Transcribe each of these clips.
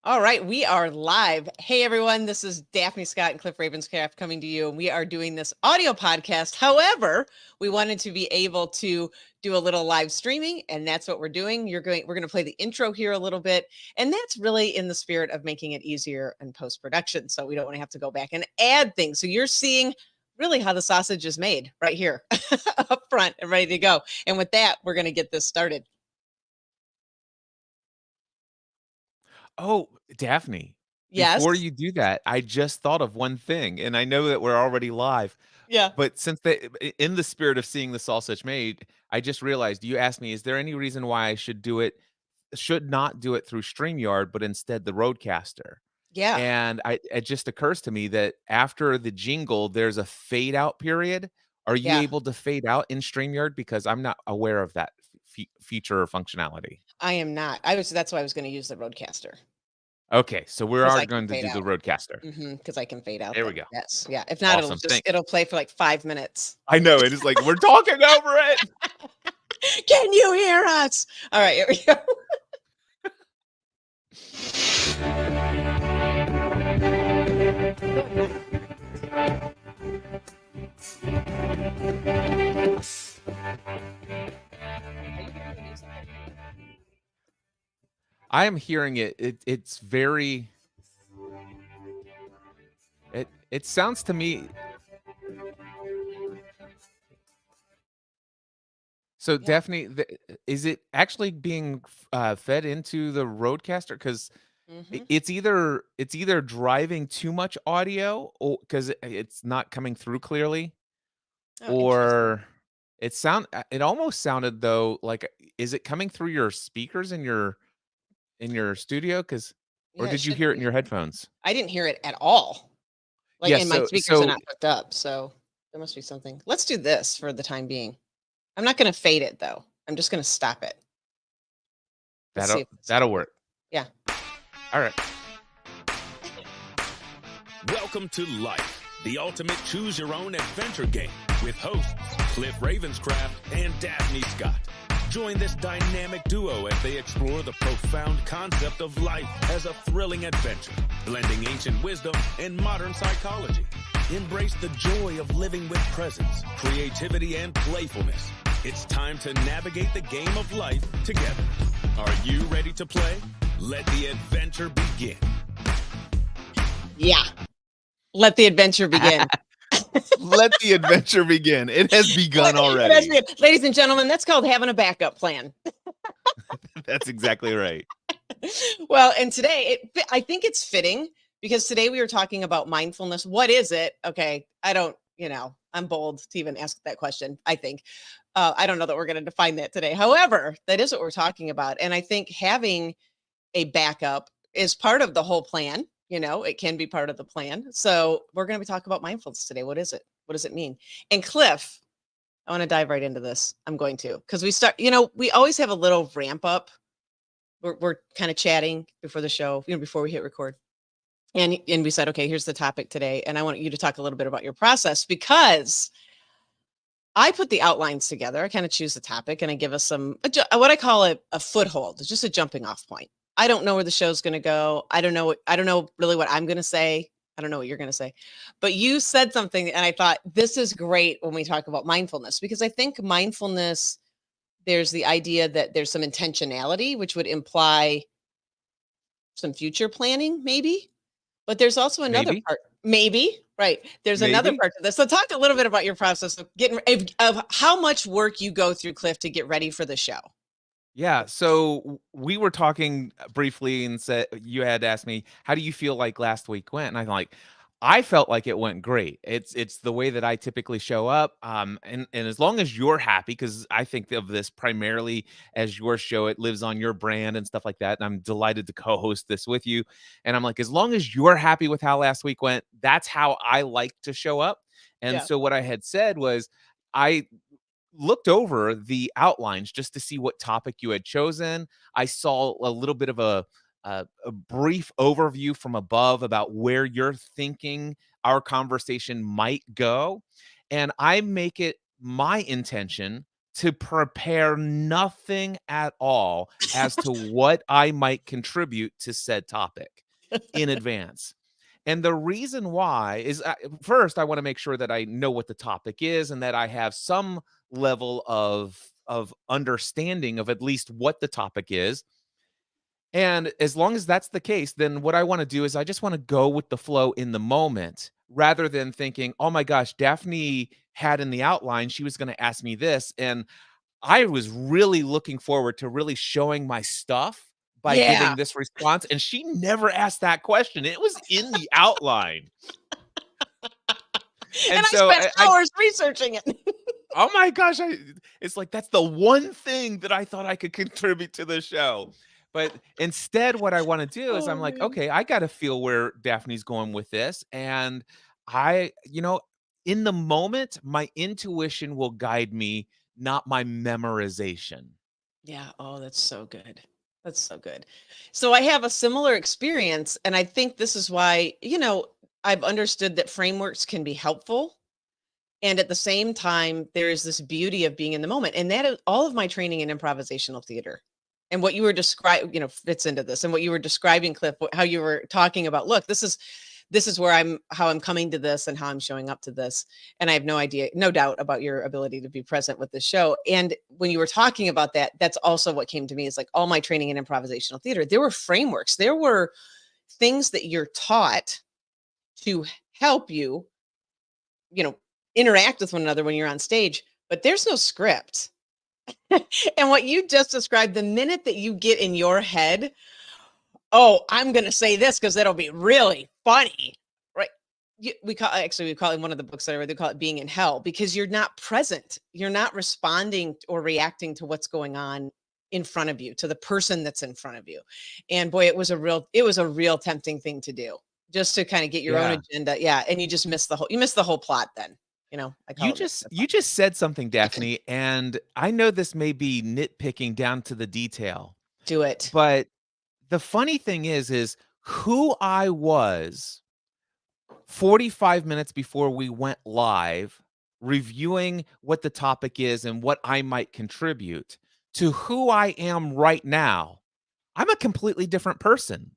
All right, we are live. Hey everyone, this is Daphne Scott and Cliff Ravenscraft coming to you, and we are doing this audio podcast. However, we wanted to be able to do a little live streaming, and that's what we're doing. We're going to play the intro here a little bit, and that's really in the spirit of making it easier in post-production, so we don't want to have to go back and add things. So you're seeing really how the sausage is made right here up front and ready to go. And with that, we're going to get this started. Oh, Daphne, before Yes. you do that, I just thought of one thing, and I know that we're already live, Yeah. but since in the spirit of seeing the sausage made, I just realized you asked me, is there any reason why I should not do it through StreamYard, but instead the Roadcaster? Yeah. And it just occurs to me that after the jingle, there's a fade out period. Are you Yeah. able to fade out in StreamYard? Because I'm not aware of that feature or functionality. I am not. That's why I was gonna use the Roadcaster Okay, so we because are I can going to fade do the out. Roadcaster. Because I can fade out There we then. go. Yes. Yeah. If not, Awesome. Thanks. it'll play for like 5 minutes. I know, it is like, we're talking over it. Can you hear us? All right, here we go. I am hearing it. It's very it sounds to me. So, Yeah. Daphne, is it actually being fed into the Roadcaster? Because Mhm. it's either driving too much audio, or because it's not coming through clearly, Oh, interesting. or it almost sounded though like, is it coming through your speakers in your studio? Because, or Yeah, it did you should hear it in be. your headphones? I didn't hear it at all. Like, Yeah. and my So speakers are so not hooked up, so there must be something. Let's do this for the time being. I'm not gonna fade it though. I'm just gonna stop it. Let's see that'll if this that'll will work. work. Yeah. All right. Welcome to Life, the ultimate choose your own adventure game with hosts Cliff Ravenscraft and Daphne Scott. Join this dynamic duo as they explore the profound concept of life as a thrilling adventure, blending ancient wisdom and modern psychology. Embrace the joy of living with presence, creativity, and playfulness. It's time to navigate the game of life together. Are you ready to play? Let the adventure begin. Yeah. Let the adventure begin. Let the adventure begin. It has begun already. Ladies and gentlemen, that's called having a backup plan. That's exactly right. Well, and today I think it's fitting because today we were talking about mindfulness. What is it? Okay, I'm bold to even ask that question. I think I don't know that we're going to define that today. However, that is what we're talking about, and I think having a backup is part of the whole plan. It can be part of the plan. So we're going to be talking about mindfulness today. What is it? What does it mean? And Cliff, I want to dive right into this. I'm going to, because we always have a little ramp up. We're kind of chatting before the show, before we hit record. And we said, okay, here's the topic today. And I want you to talk a little bit about your process because I put the outlines together. I kind of choose the topic and I give us what I call a foothold. It's just a jumping off point. I don't know where the show's going to go. I don't know really what I'm going to say. I don't know what you're going to say. But you said something and I thought this is great when we talk about mindfulness, because I think mindfulness, there's the idea that there's some intentionality, which would imply some future planning, maybe. But there's also another Maybe, part, maybe, right? There's another maybe. part to this. So talk a little bit about your process of of how much work you go through, Cliff, to get ready for the show. Yeah, so we were talking briefly and said you had asked me, "How do you feel like last week went?" And I'm like, "I felt like it went great." It's the way that I typically show up, and as long as you're happy, because I think of this primarily as your show, it lives on your brand and stuff like that, and I'm delighted to co-host this with you. And I'm like, as long as you're happy with how last week went, that's how I like to show up. And Yeah. so what I had said was, I looked over the outlines just to see what topic you had chosen. I saw a little bit of a brief overview from above about where you're thinking our conversation might go, and I make it my intention to prepare nothing at all as to what I might contribute to said topic in advance. And the reason why is, first, I want to make sure that I know what the topic is and that I have some level of understanding of at least what the topic is. And as long as that's the case, then what I want to do is I just want to go with the flow in the moment rather than thinking, oh my gosh, Daphne had in the outline, she was going to ask me this. And I was really looking forward to really showing my stuff by Yeah. giving this response. And she never asked that question. It was in the outline. And And I so spent hours researching it. oh my gosh, it's like that's the one thing that I thought I could contribute to the show. But instead, what I want to do is Oh I'm like, man. okay, I got to feel where Daphne's going with this. And in the moment, my intuition will guide me, not my memorization. Yeah. Oh, that's so good. That's so good. So I have a similar experience, and I think this is why, I've understood that frameworks can be helpful. And at the same time, there is this beauty of being in the moment. And that is all of my training in improvisational theater. And what you were describing, fits into this. And what you were describing, Cliff, how you were talking about, look, this is where how I'm coming to this and how I'm showing up to this. And I have no doubt about your ability to be present with the show. And when you were talking about that, that's also what came to me is like all my training in improvisational theater. There were frameworks, there were things that you're taught to help you, you know, interact with one another when you're on stage, but there's no script. And what you just described, the minute that you get in your head, oh, I'm going to say this because it'll be really funny, right? We call it in one of the books that I read, they call it being in hell, because you're not present. You're not responding or reacting to what's going on in front of you, to the person that's in front of you. And boy, it was a real tempting thing to do, just to kind of get your own Yeah. agenda. Yeah. And you miss the whole plot then. I call You it missing just the you plot. just said something, Daphne, and I know this may be nitpicking down to the detail, Do it. but the funny thing is who I was 45 minutes before we went live, reviewing what the topic is and what I might contribute to who I am right now. I'm a completely different person.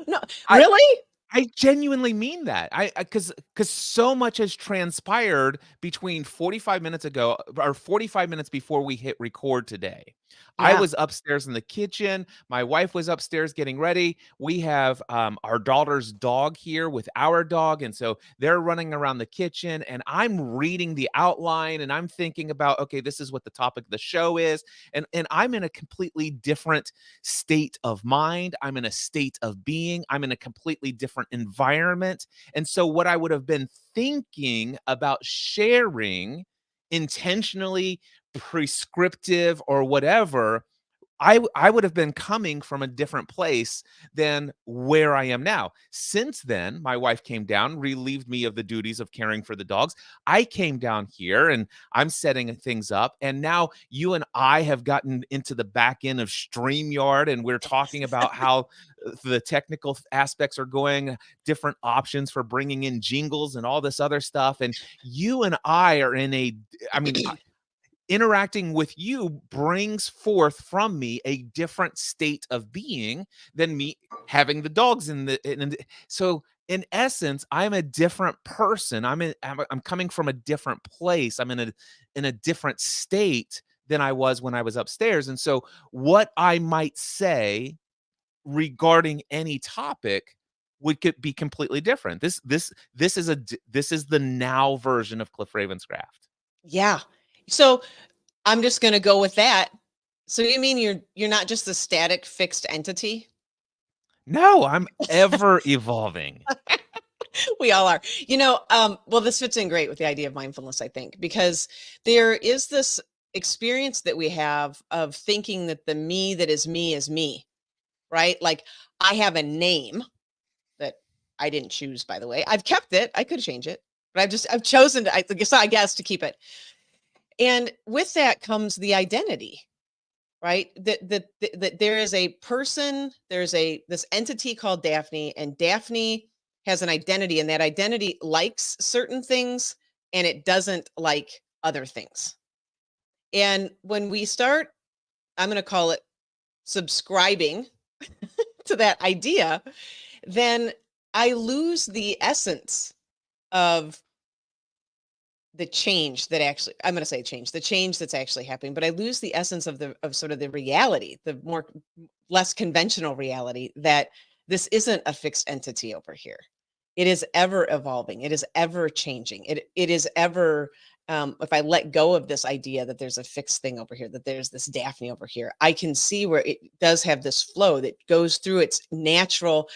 No, I really? I genuinely mean that. I because so much has transpired between 45 minutes ago or 45 minutes before we hit record today. I Yeah. was upstairs in the kitchen. My wife was upstairs getting ready. We have our daughter's dog here with our dog. And so they're running around the kitchen and I'm reading the outline and I'm thinking about, okay, this is what the topic of the show is. And I'm in a completely different state of mind. I'm in a state of being. I'm in a completely different environment. And so, what I would have been thinking about sharing intentionally, prescriptive, or whatever, I would have been coming from a different place than where I am now. Since then, my wife came down, relieved me of the duties of caring for the dogs. I came down here and I'm setting things up. And now you and I have gotten into the back end of StreamYard and we're talking about how the technical aspects are going, different options for bringing in jingles and all this other stuff. And you and I are I mean, interacting with you brings forth from me a different state of being than me having the dogs so in essence I'm a different person. I'm coming from a different place. I'm in a different state than I was when I was upstairs. And so what I might say regarding any topic could be completely different. This is the now version of Cliff Ravenscraft. Yeah. So I'm just going to go with that. So you mean you're not just a static fixed entity? No, I'm ever evolving. We all are. Well, this fits in great with the idea of mindfulness, I think, because there is this experience that we have of thinking that the me that is me, right? Like I have a name that I didn't choose, by the way. I've kept it. I could change it, but I've chosen to, I guess, to keep it. And with that comes the identity, right? That there is a person, there's this entity called Daphne, and Daphne has an identity, and that identity likes certain things and it doesn't like other things. And when we start, I'm going to call it subscribing to that idea, then I lose the essence of the change that actually, I'm going to say change, the change that's actually happening, but I lose the essence of sort of the reality, the less conventional reality that this isn't a fixed entity over here. It is ever evolving. It is ever changing. It is ever, if I let go of this idea that there's a fixed thing over here, that there's this Daphne over here, I can see where it does have this flow that goes through its natural,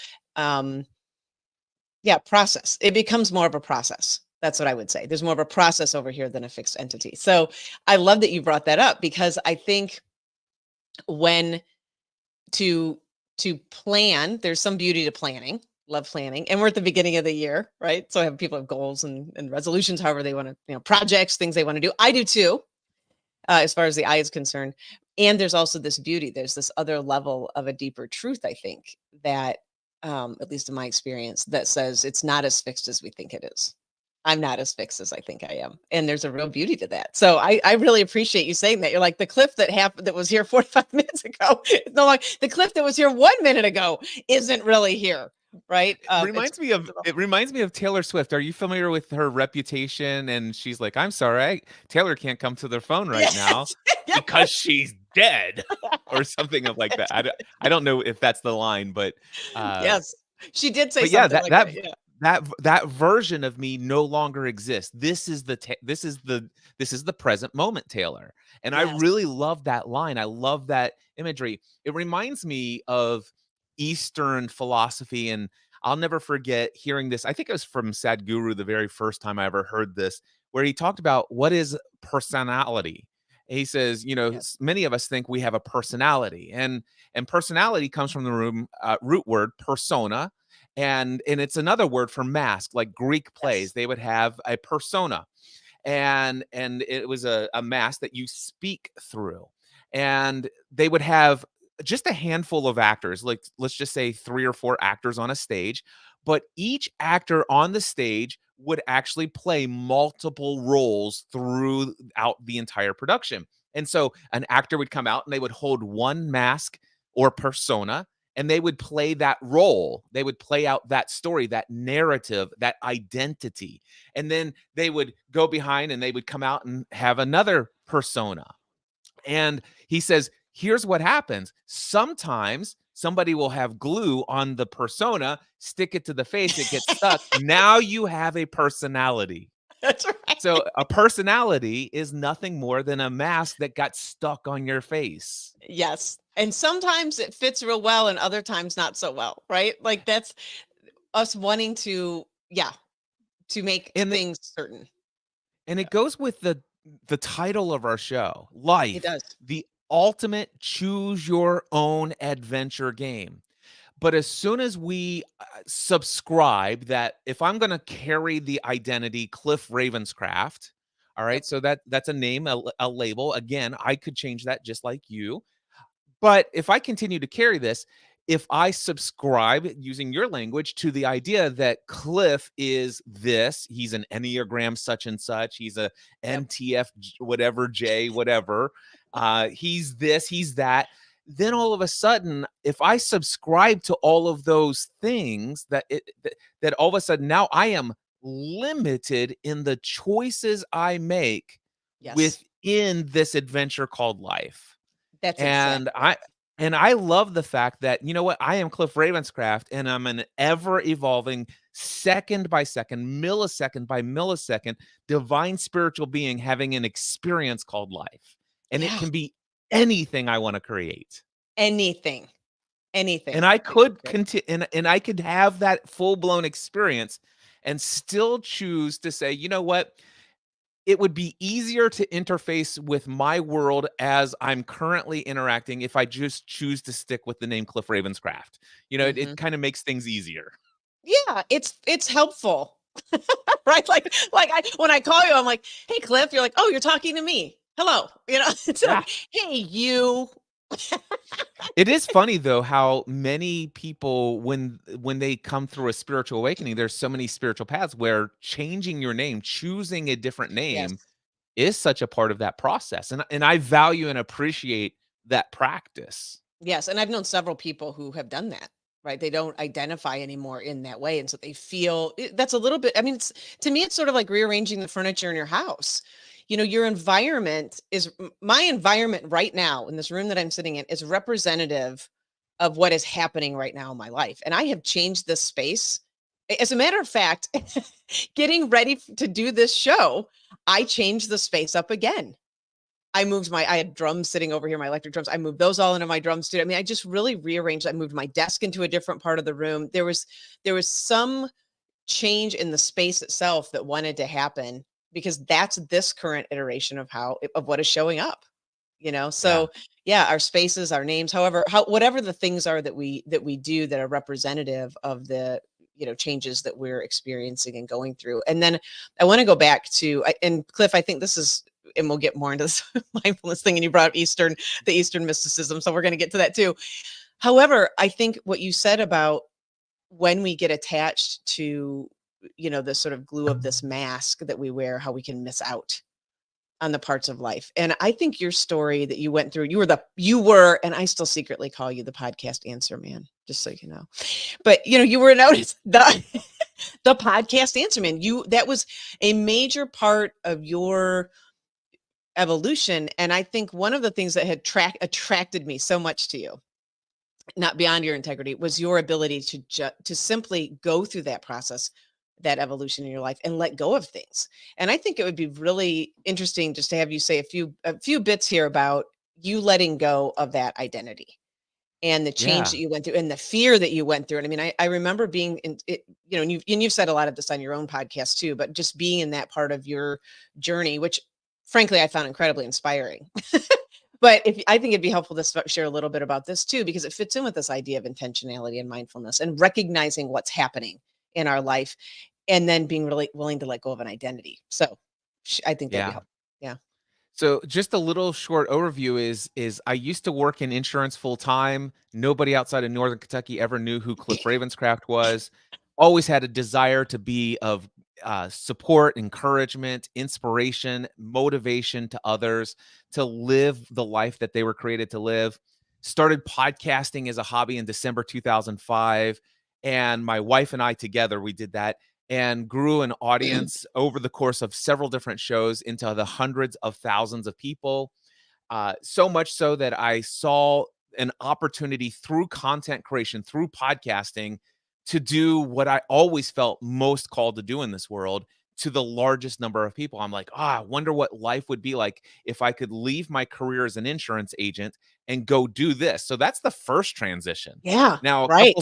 process. It becomes more of a process. That's what I would say. There's more of a process over here than a fixed entity. So I love that you brought that up, because I think when to plan, there's some beauty to planning. Love planning. And we're at the beginning of the year, right? So I have people have goals and resolutions, however they want to, projects, things they want to do. I do too, as far as the eye is concerned. And there's also this beauty. There's this other level of a deeper truth, I think, that at least in my experience, that says it's not as fixed as we think it is. I'm not as fixed as I think I am. And there's a real beauty to that. So I really appreciate you saying that. You're like, the Cliff that was here 45 minutes ago, it's no longer the Cliff that was here 1 minute ago isn't really here. Right. It reminds me of Taylor Swift. Are you familiar with her reputation? And she's like, I'm sorry, Taylor can't come to their phone right now because she's dead or something of like that. I don't know if that's the line, but yes, she did say but something like that. Yeah. That version of me no longer exists. This is the present moment, Taylor. And I really love that line. I love that imagery. It reminds me of Eastern philosophy, and I'll never forget hearing this. I think it was from Sadhguru the very first time I ever heard this, where he talked about what is personality. And he says, many of us think we have a personality, and personality comes from the root word persona, and it's another word for mask. Like Greek plays, they would have a persona, and it was a mask that you speak through, and they would have just a handful of actors, like let's just say 3 or 4 actors on a stage, but each actor on the stage would actually play multiple roles throughout the entire production. And so an actor would come out and they would hold one mask or persona, and they would play that role. They would play out that story, that narrative, that identity. And then they would go behind and they would come out and have another persona. And he says, here's what happens. Sometimes somebody will have glue on the persona, stick it to the face, it gets stuck. Now you have a personality. That's right. So a personality is nothing more than a mask that got stuck on your face. Yes. And sometimes it fits real well and other times not so well, right? Like that's us wanting to make things certain. And it goes with the title of our show, Life. It does. The ultimate choose your own adventure game. But as soon as we subscribe that if I'm going to carry the identity Cliff Ravenscraft, all right, so that's a name, a label. Again, I could change that just like you. But if I continue to carry this, if I subscribe, using your language, to the idea that Cliff is this, he's an Enneagram such and such, he's a NTF whatever, J whatever, he's this, he's that, then all of a sudden, if I subscribe to all of those things, that all of a sudden now I am limited in the choices I make within this adventure called life. That's exactly. And I love the fact that, you know what, I am Cliff Ravenscraft, and I'm an ever-evolving, second by second, millisecond by millisecond, divine spiritual being having an experience called life. And it can be anything I want to create. Anything. And I could continue, and I could have that full-blown experience and still choose to say, you know what, it would be easier to interface with my world as I'm currently interacting if I just choose to stick with the name Cliff Ravenscraft. It kind of makes things easier. Yeah, it's helpful. Right? Like when I call you, I'm like, hey Cliff, you're like, oh, you're talking to me. Hello. It's like, hey, you. It is funny though how many people, when they come through a spiritual awakening, there's so many spiritual paths where changing your name, choosing a different name, is such a part of that process. And I value and appreciate that practice. Yes, and I've known several people who have done that, right? They don't identify anymore in that way, and so they feel that's a little bit. I mean, it's to me, it's sort of like rearranging the furniture in your house. Your environment is my environment right now in this room that I'm sitting in is representative of what is happening right now in my life, and I have changed this space. As a matter of fact, getting ready to do this show, I changed the space up again. I had drums sitting over here, my electric drums. I moved those all into my drum studio. I mean, I just really rearranged. I moved my desk into a different part of the room. There was some change in the space itself that wanted to happen because that's this current iteration of what is showing up. Yeah. So yeah, our spaces, our names, whatever the things are that we do that are representative of the changes that we're experiencing and going through. And then I want to go back to and Cliff, I think this is, and we'll get more into this mindfulness thing. And you brought up the Eastern mysticism. So we're going to get to that too. However, I think what you said about when we get attached to, the sort of glue of this mask that we wear, how we can miss out on the parts of life. And I think your story that you went through, you were, and I still secretly call you the podcast answer man, just so you know, but you were noticed the podcast answer man. That was a major part of your evolution. And I think one of the things that had attracted me so much to you, not beyond your integrity, was your ability to simply go through that process, that evolution in your life, and let go of things. And I think it would be really interesting just to have you say a few bits here about you letting go of that identity and the change Yeah. that you went through and the fear that you went through. And I mean, I remember being in it, and you've said a lot of this on your own podcast too, but just being in that part of your journey, which frankly, I found incredibly inspiring. But I think it'd be helpful to share a little bit about this too, because it fits in with this idea of intentionality and mindfulness and recognizing what's happening in our life and then being really willing to let go of an identity. So I think that'd be Yeah. helpful. Yeah. So just a little short overview is I used to work in insurance full time. Nobody outside of Northern Kentucky ever knew who Cliff Ravenscraft was. Always had a desire to be of support, encouragement, inspiration, motivation to others to live the life that they were created to live. Started podcasting as a hobby in December 2005. And my wife and I together, we did that and grew an audience over the course of several different shows into the hundreds of thousands of people. So much so that I saw an opportunity through content creation, through podcasting, to do what I always felt most called to do in this world to the largest number of people. I'm like, I wonder what life would be like if I could leave my career as an insurance agent and go do this. So that's the first transition. Yeah. Now, a Right.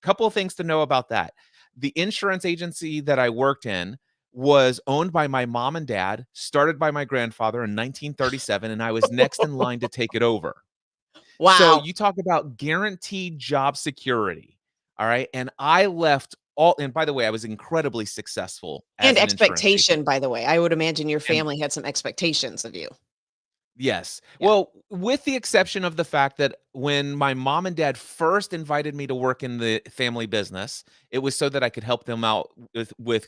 couple of things to know about that. The insurance agency that I worked in was owned by my mom and dad, started by my grandfather in 1937, and I was next in line to take it over. So Wow. you talk about guaranteed job security. All right. And I left all, and by the way, I was incredibly successful And as an insurance agent. expectation, by the way. I would imagine your And family had some expectations of you. yes. Yeah. Well, with the exception of the fact that when my mom and dad first invited me to work in the family business, it was so that I could help them out with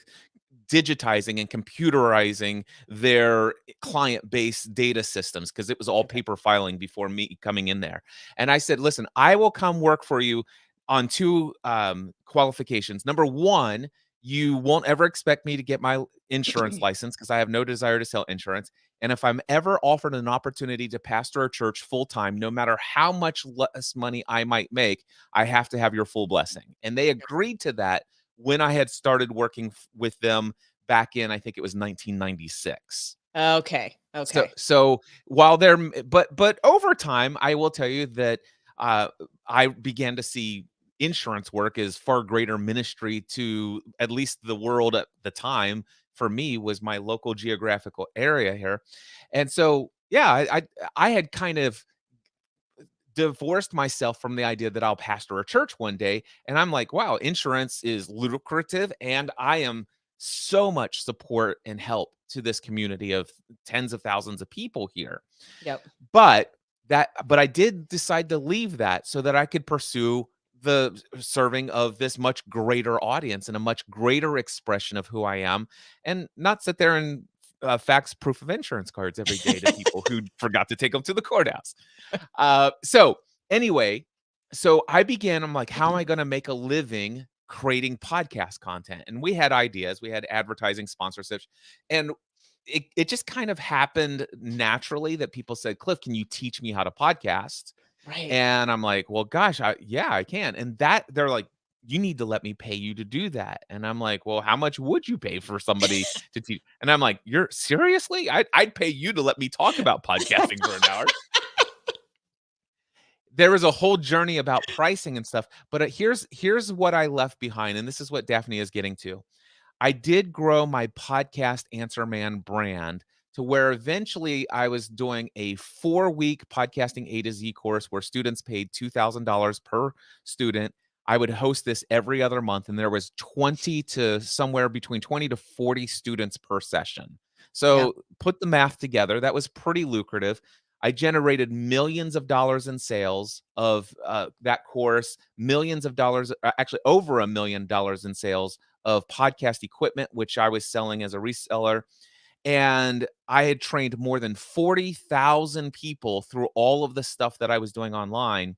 digitizing and computerizing their client base data systems because it was all Okay. paper filing before me coming in there. And I said, listen, I will come work for you on two qualifications. Number one, you won't ever expect me to get my insurance license because I have no desire to sell insurance. And if I'm ever offered an opportunity to pastor a church full time, no matter how much less money I might make, I have to have your full blessing. And they agreed to that when I had started working with them back in, I think it was 1996. Okay. So, Okay. so while they're, but over time, I will tell you that I began to see insurance work as far greater ministry to at least the world at the time. For me, was my local geographical area here, and so yeah, I had kind of divorced myself from the idea that I'll pastor a church one day. And I'm like, wow, insurance is lucrative. And I am so much support and help to this community of tens of thousands of people here. Yep. But I did decide to leave that so that I could pursue the serving of this much greater audience and a much greater expression of who I am and not sit there and fax proof of insurance cards every day to people who forgot to take them to the courthouse. So anyway, so I'm like, how am I going to make a living creating podcast content? And we had ideas, we had advertising sponsorships, and it just kind of happened naturally that people said, Cliff, can you teach me how to podcast? Right. And I'm like, well, gosh, yeah, I can. And that they're like, you need to let me pay you to do that. And I'm like, well, how much would you pay for somebody to teach? And I'm like, you're seriously? I'd pay you to let me talk about podcasting for an hour. There was a whole journey about pricing and stuff, but here's what I left behind, and this is what Daphne is getting to. I did grow my podcast Answer Man brand to where eventually I was doing a 4-week podcasting A to Z course where students paid $2,000 per student. I would host this every other month, and there was 20 to somewhere between 20 to 40 students per session. So put the math together. That was pretty lucrative. I generated millions of dollars in sales of that course, millions of dollars, actually over $1 million in sales of podcast equipment, which I was selling as a reseller. And I had trained more than 40,000 people through all of the stuff that I was doing online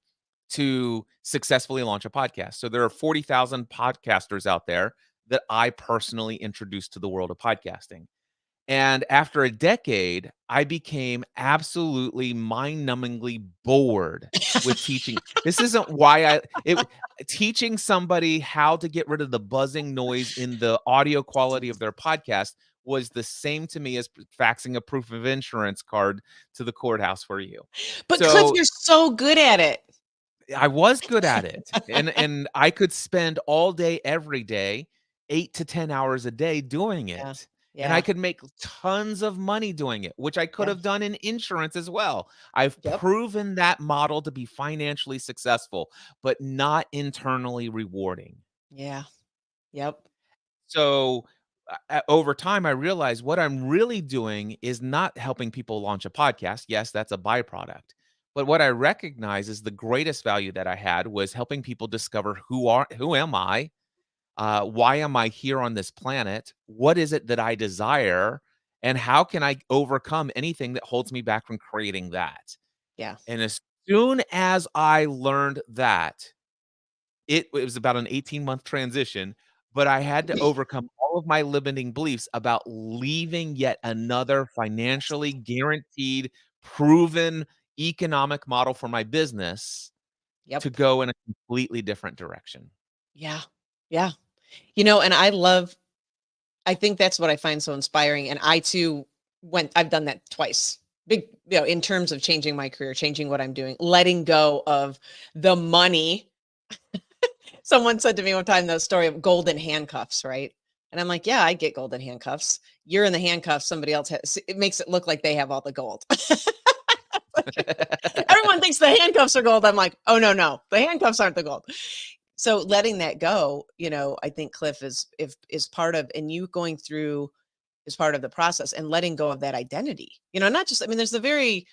to successfully launch a podcast. So there are 40,000 podcasters out there that I personally introduced to the world of podcasting. And after a decade, I became absolutely mind-numbingly bored with teaching. This isn't why teaching somebody how to get rid of the buzzing noise in the audio quality of their podcast was the same to me as faxing a proof of insurance card to the courthouse for you. But Cliff, you're so good at it. I was good at it. And I could spend all day, every day, 8 to 10 hours a day doing it. Yeah. And I could make tons of money doing it, which I could have done in insurance as well. I've proven that model to be financially successful, but not internally rewarding. Yeah. Yep. So over time, I realized what I'm really doing is not helping people launch a podcast. Yes, that's a byproduct. But what I recognize is the greatest value that I had was helping people discover who am I? Why am I here on this planet? What is it that I desire? And how can I overcome anything that holds me back from creating that? Yeah. And as soon as I learned that, it was about an 18-month transition, but I had to overcome all of my limiting beliefs about leaving yet another financially guaranteed, proven economic model for my business to go in a completely different direction. Yeah. Yeah. And I think that's what I find so inspiring. And I too I've done that twice. Big, in terms of changing my career, changing what I'm doing, letting go of the money. Someone said to me one time the story of golden handcuffs, right? And I'm like, yeah, I get golden handcuffs. You're in the handcuffs. Somebody else has, it makes it look like they have all the gold. Everyone thinks the handcuffs are gold. I'm like, oh, no, the handcuffs aren't the gold. So letting that go, I think Cliff is part of, and you going through is part of the process, and letting go of that identity, not just, there's the very,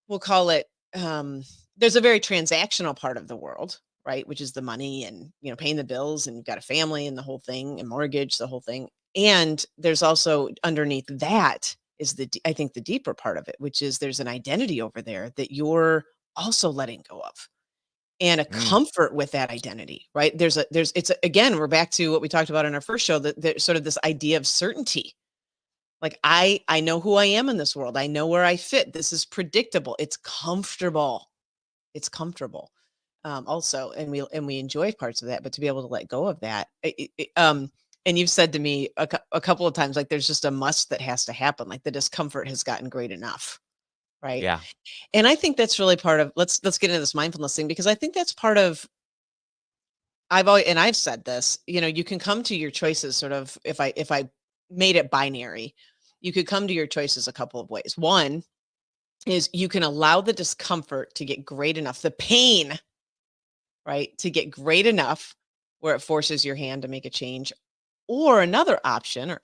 we'll call it, there's a very transactional part of the world, right? Which is the money and, paying the bills, and you've got a family and the whole thing, and mortgage, the whole thing. And there's also underneath that is I think the deeper part of it, which is there's an identity over there that you're also letting go of, and a comfort with that identity, right? Again, we're back to what we talked about in our first show, that there's sort of this idea of certainty. Like I know who I am in this world. I know where I fit. This is predictable. It's comfortable. It's comfortable. Also, and we enjoy parts of that, but to be able to let go of that, and you've said to me a couple of times, like, there's just a must that has to happen. Like the discomfort has gotten great enough. Right. Yeah. And I think that's really part of, let's get into this mindfulness thing, because I think that's part of, I've said this, you can come to your choices sort of, if I made it binary, you could come to your choices a couple of ways. One is you can allow the discomfort to get great enough, the pain, right, to get great enough where it forces your hand to make a change. Or another option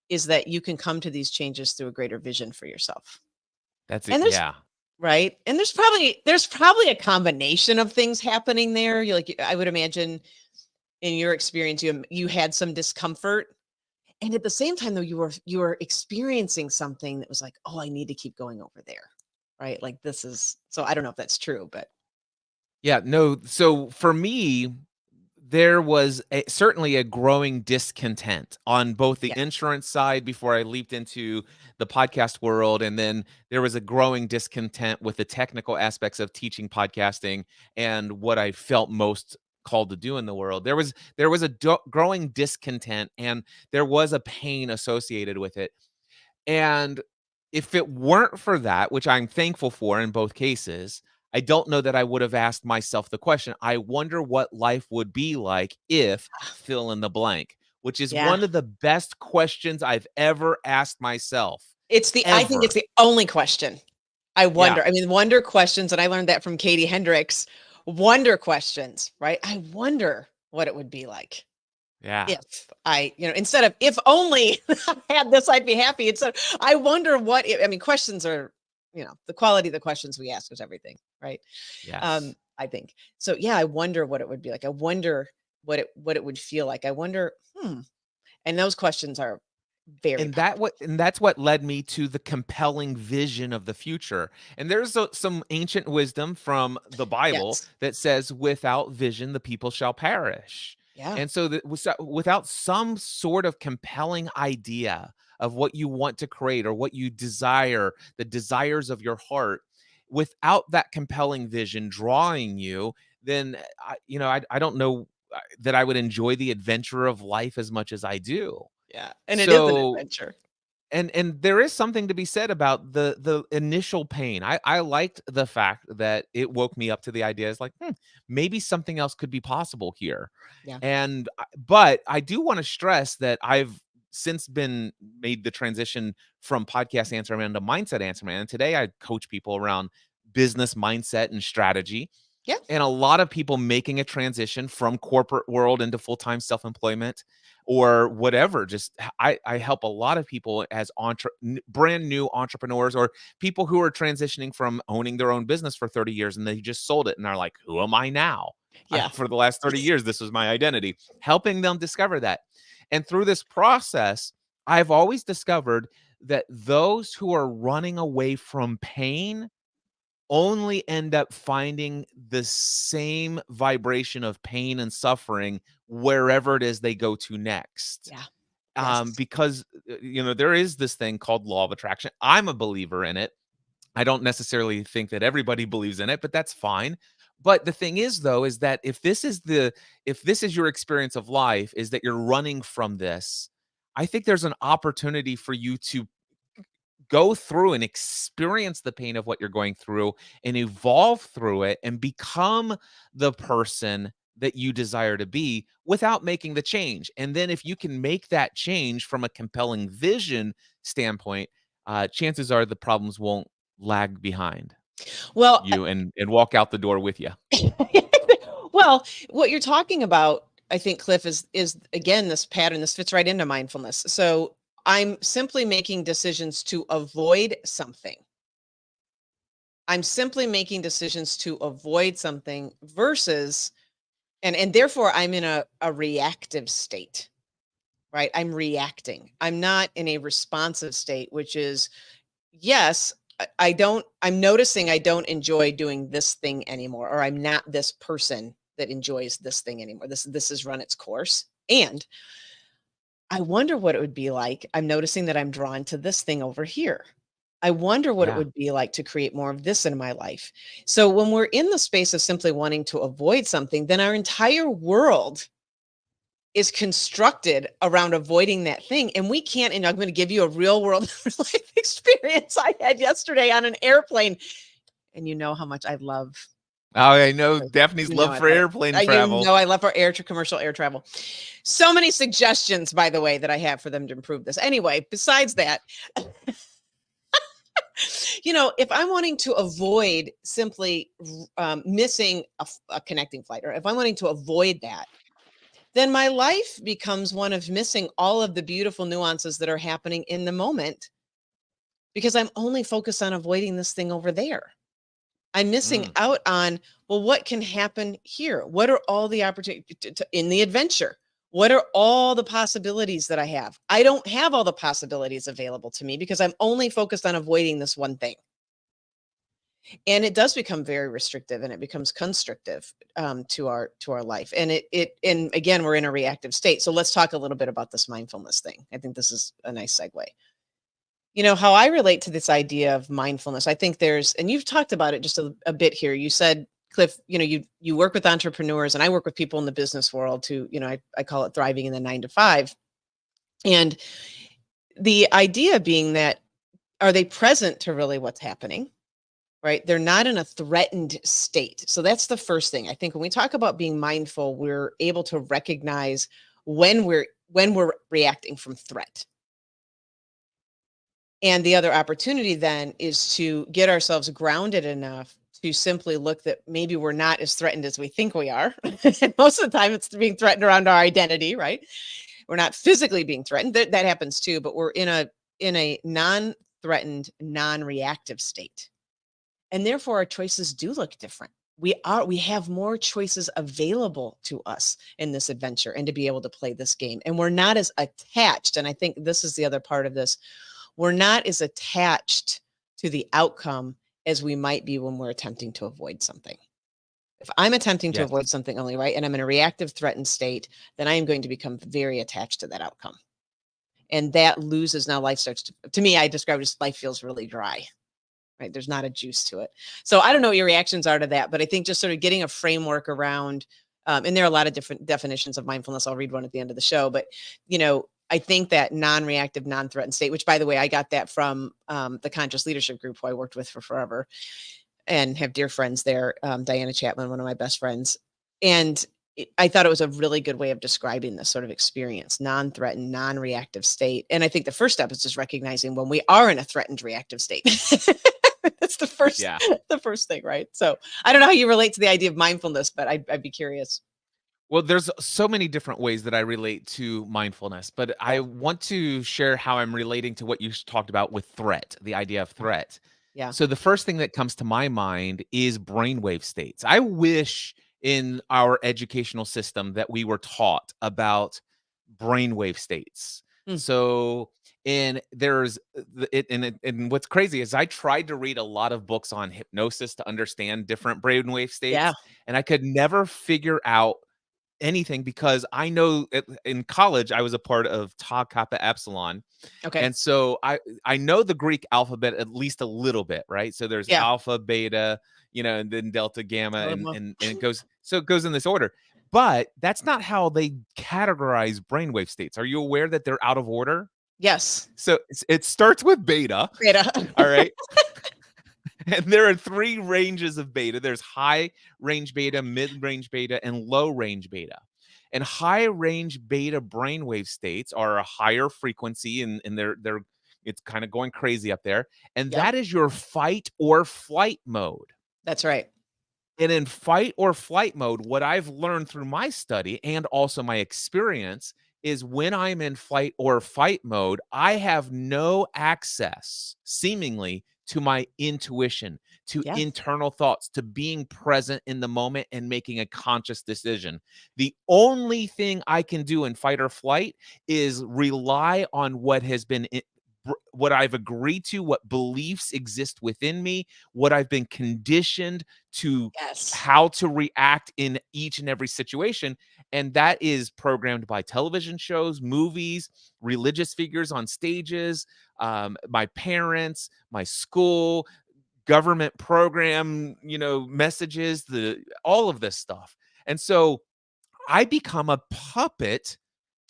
is that you can come to these changes through a greater vision for yourself. That's it. Yeah. Right. And there's probably a combination of things happening there. I would imagine in your experience, you had some discomfort, And at the same time, though, you were experiencing something that was like, oh, I need to keep going over there. Right. Like this is, so I don't know if that's true, but Yeah, no. So for me, there was certainly a growing discontent on both the yes. insurance side before I leaped into the podcast world. And then there was a growing discontent with the technical aspects of teaching podcasting and what I felt most called to do in the world. There was a growing discontent, and there was a pain associated with it. And if it weren't for that, which I'm thankful for in both cases, I don't know that I would have asked myself the question. I wonder what life would be like if fill in the blank, which is Yeah. one of the best questions I've ever asked myself. I think it's Ever. the only question. I Yeah. wonder. I mean, wonder questions, and I learned that from Katie Hendricks. Wonder questions, right? I wonder what it would be like Yeah. if instead of if only I had this, I'd be happy. It's I wonder what I mean, questions are, the quality of the questions we ask is everything, right? Yes. I think. So yeah, I wonder what it would be like. I wonder what it would feel like. I wonder, and those questions are very powerful. And that's what led me to the compelling vision of the future. And there's some ancient wisdom from the Bible Yes. that says, "Without vision, the people shall perish." Yeah. And so that without some sort of compelling idea of what you want to create or what you desire, the desires of your heart, without that compelling vision drawing you, then I don't know that I would enjoy the adventure of life as much as I do. Yeah. And it is an So adventure. and there is something to be said about the initial pain. I liked the fact that it woke me up to the idea. It's like, maybe something else could be possible here. Yeah. But I do want to stress that I've since been made the transition from podcast answer man to mindset answer man. And today I coach people around business mindset and strategy. Yeah. And a lot of people making a transition from corporate world into full-time self-employment or whatever. Just I help a lot of people as brand new entrepreneurs or people who are transitioning from owning their own business for 30 years and they just sold it and they're like, who am I now? Yeah. For the last 30 years, this was my identity. Helping them discover that. And through this process, I've always discovered that those who are running away from pain only end up finding the same vibration of pain and suffering wherever it is they go to next. Yeah. Yes. Because there is this thing called law of attraction. I'm a believer in it. I don't necessarily think that everybody believes in it, but that's fine. But the thing is, though, is that if this is your experience of life, is that you're running from this, I think there's an opportunity for you to go through and experience the pain of what you're going through and evolve through it and become the person that you desire to be without making the change. And then if you can make that change from a compelling vision standpoint, chances are the problems won't lag behind Well, you and walk out the door with you. well, what you're talking about, I think, Cliff, is again this pattern. This fits right into mindfulness. So I'm simply making decisions to avoid something. I'm simply making decisions to avoid something versus, and therefore I'm in a reactive state, right? I'm reacting. I'm not in a responsive state, which is, yes, I'm noticing I don't enjoy doing this thing anymore, or I'm not this person that enjoys this thing anymore. This has run its course. And I wonder what it would be like. I'm noticing that I'm drawn to this thing over here. I wonder what it Yeah. would be like to create more of this in my life. So when we're in the space of simply wanting to avoid something, then our entire world is constructed around avoiding that thing. And we can't, and I'm going to give you a real world life experience I had yesterday on an airplane. And you know how much I love. Oh, I know Daphne's love for airplane travel. You know, I love our commercial air travel. So many suggestions, by the way, that I have for them to improve this. Anyway, besides that, if I'm wanting to avoid simply missing a connecting flight, or if I'm wanting to avoid that, then my life becomes one of missing all of the beautiful nuances that are happening in the moment because I'm only focused on avoiding this thing over there. I'm missing out on, well, what can happen here? What are all the opportunities in the adventure? What are all the possibilities that I have? I don't have all the possibilities available to me because I'm only focused on avoiding this one thing. And it does become very restrictive, and it becomes constrictive to our life. And and again, we're in a reactive state. So let's talk a little bit about this mindfulness thing. I think this is a nice segue. How I relate to this idea of mindfulness, I think and you've talked about it just a bit here. You said, Cliff, you work with entrepreneurs, and I work with people in the business world who, I call it thriving in the 9 to 5. And the idea being that, are they present to really what's happening? Right? They're not in a threatened state. So that's the first thing. I think when we talk about being mindful, we're able to recognize when we're reacting from threat. And the other opportunity then is to get ourselves grounded enough to simply look that maybe we're not as threatened as we think we are. And most of the time it's being threatened around our identity, right? We're not physically being threatened. That happens too, but we're in a non-threatened, non-reactive state. And therefore our choices do look different. We have more choices available to us in this adventure and to be able to play this game. And we're not as attached. And I think this is the other part of this. We're not as attached to the outcome as we might be when we're attempting to avoid something. If I'm attempting to avoid something only, right, and I'm in a reactive, threatened state, then I am going to become very attached to that outcome. And that loses, now life starts to me, I describe it as life feels really dry. Right? There's not a juice to it. So I don't know what your reactions are to that, but I think just sort of getting a framework around, and there are a lot of different definitions of mindfulness. I'll read one at the end of the show, but I think that non-reactive, non-threatened state, which by the way, I got that from the Conscious Leadership Group, who I worked with for forever and have dear friends there, Diana Chapman, one of my best friends. And I thought it was a really good way of describing this sort of experience, non-threatened, non-reactive state. And I think the first step is just recognizing when we are in a threatened, reactive state. That's the first thing, right? So I don't know how you relate to the idea of mindfulness, but I'd be curious. Well, there's so many different ways that I relate to mindfulness, but I want to share how I'm relating to what you talked about with threat, the idea of threat. Yeah. So the first thing that comes to my mind is brainwave states. I wish in our educational system that we were taught about brainwave states. So, and there's and what's crazy is I tried to read a lot of books on hypnosis to understand different brainwave states, and I could never figure out anything because I know in college I was a part of Tau Kappa Epsilon. Okay. And so I know the Greek alphabet at least a little bit, right? So there's alpha, beta, and then delta, gamma, and it goes in this order. But that's not how they categorize brainwave states. Are you aware that they're out of order? Yes. So it starts with beta. All right. And there are 3 ranges of beta. There's high range beta, mid range beta, and low range beta. And high range beta brainwave states are a higher frequency, and it's kind of going crazy up there. And that is your fight or flight mode. That's right. And in fight or flight mode, what I've learned through my study and also my experience is when I'm in flight or fight mode, I have no access, seemingly, to my intuition, to internal thoughts, to being present in the moment and making a conscious decision. The only thing I can do in fight or flight is rely on what I've agreed to, what beliefs exist within me, what I've been conditioned to, how to react in each and every situation. And that is programmed by television shows, movies, religious figures on stages, my parents, my school, government program, messages, all of this stuff. And so I become a puppet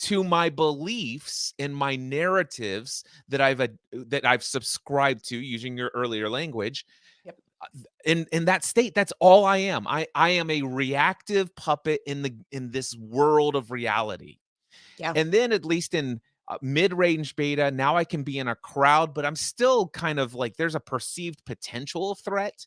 to my beliefs and my narratives that I've subscribed to, using your earlier language. In that state, that's all I am. I am a reactive puppet in this world of reality. And then at least in mid-range beta, now I can be in a crowd, but I'm still kind of like, there's a perceived potential threat.